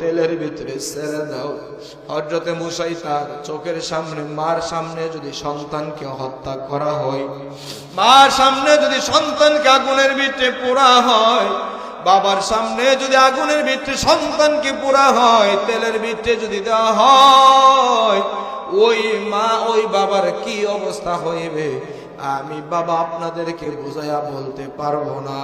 তেলের ভিতরে ছেড়ে দাও। হযরতে মূসা তার চোখের সামনে, মার সামনে যদি সন্তানকে হত্যা করা হয়, মার সামনে যদি সন্তানকে আগুনের ভিতরে পোড়া হয়, বাবার সামনে যদি আগুনের ভিতরে সন্তানকে পোড়া হয়, তেলের ভিতরে যদি দেওয়া হয়, ওই মা ওই বাবার কি অবস্থা হইবে আমি বাবা আপনাদেরকে বুঝাইয়া বলতে পারবো না।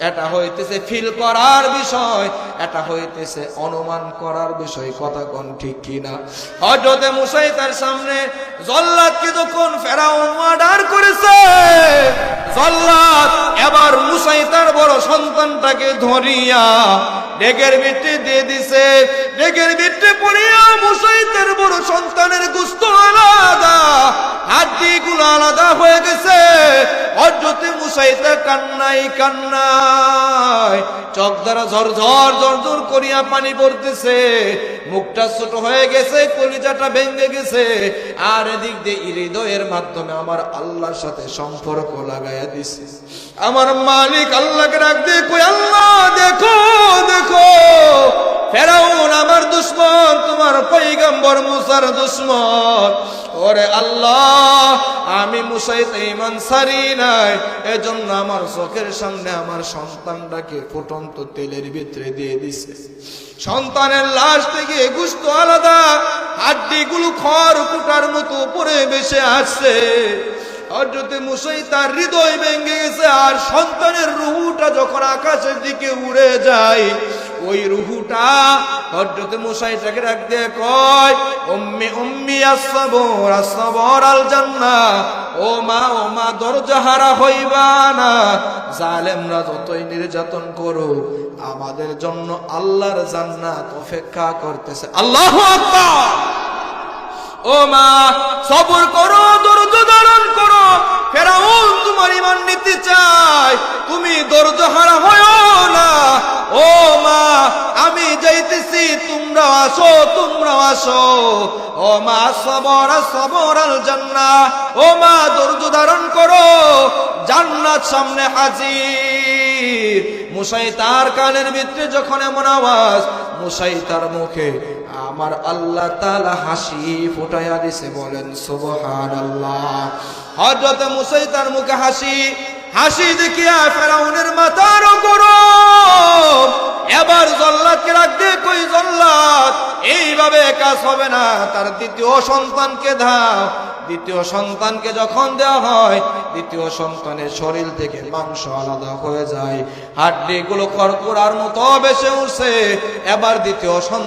এটা হইতেছে ফিল করার বিষয়, এটা হইতেছে অনুমান করার বিষয়। কথা কোন ঠিক কিনা? হযরতে মূসা তার সামনে জল্লাদকে যখন ফেরাউন অর্ডার করেছে, জল্লাদ এবার মূসা তার বড় সন্তানটাকে ধরিয়া ডেকের ভিতরে দিয়ে দিছে। ডেকের ভিতরে পড়িয়া মূসা তার বড় সন্তানের গোশত আলাদা, হাড্ডিগুলো আলাদা হয়ে গেছে। হযরতে মূসা তার কান্নাই কান্নায় চোখ দ্বারা ঝরঝর ঝরঝর করিয়া পানি পড়তেছে, মুখটা ছোট হয়ে গেছে, কলিজাটা ভেঙে গেছে। আর এদিক দিয়ে হৃদয়ের মাধ্যমে আমার আল্লাহর সাথে সম্পর্ক লাগাইয়া দিছে। আমার মালিক আল্লাহকে ডাক দিয়ে কই, আল্লাহ দেখো দেখো, ফেরাউন আমার দুশমন, তোমার পয়গম্বর মূসার দুশমন। ওরে আল্লাহ, আমি মূসা ঈমান ছাড়ি নাই, এজন্য আমার চোখের সামনে আমার সন্তানটাকে ফুটন্ত তেলের ভিতরে দিয়ে দিছে। সন্তানের লাশ থেকে গোশত আলাদা, হাড্ডিগুলো খড় কুটার মতো উপরে ভেসে আসছে। হযরতে মূসা তার হৃদয় ভেঙে গেছে। আর সন্তানের রুহুটা যখন আকাশের দিকে উড়ে যায়, ওই রুহুটা হযরতে মূসা এটাকে ডাক দিয়ে কয়, উম্মি উম্মি আসসাবর আসসাবর আল জান্নাহ, ও মা দরজাহারা হইবা না। জালেমরা যতই নির্যাতন করুক, আমাদের জন্য আল্লাহর জান্নাত অপেক্ষা করতেছে। আল্লাহু আকবার। ও মা সবর করো, ধৈর্য ধারণ করো। ফেরাউন তোমার ঈমান নিতে চায়, তুমি ধৈর্যহারা হয়ো না। ও মা আমি যাইতেছি, তোমরা আসো, তোমরা আসো। ও মা সবর সবর আল জান্নাহ, ও মা ধৈর্য ধারণ করো, জান্নাত সামনে হাজির। মূসা তার কানের ভিতরে যখন এমন আওয়াজ, মূসা তার মুখে আমার আল্লাহ তাআলা হাসি ফুটাইয়া দিছে। বলেন সুবহানাল্লাহ। হযরত মূসা তার মুখে হাসি দেখিয়া ফেরাউনের মাথার গরম। এবার জল্লাদকে ডাক দিয়ে কই, জল্লাদ এইভাবে কাজ হবে না, তার দ্বিতীয় সন্তানকে দাও। দ্বিতীয় সন্তানকে যখন দেওয়া হয়, দ্বিতীয় সন্তানের শরীর থেকে মাংস আলাদা হয়ে যায়, হাড্ডিগুলো খড়কুড়ার মতো ভেসে উঠছে। এবার দ্বিতীয় সন্তান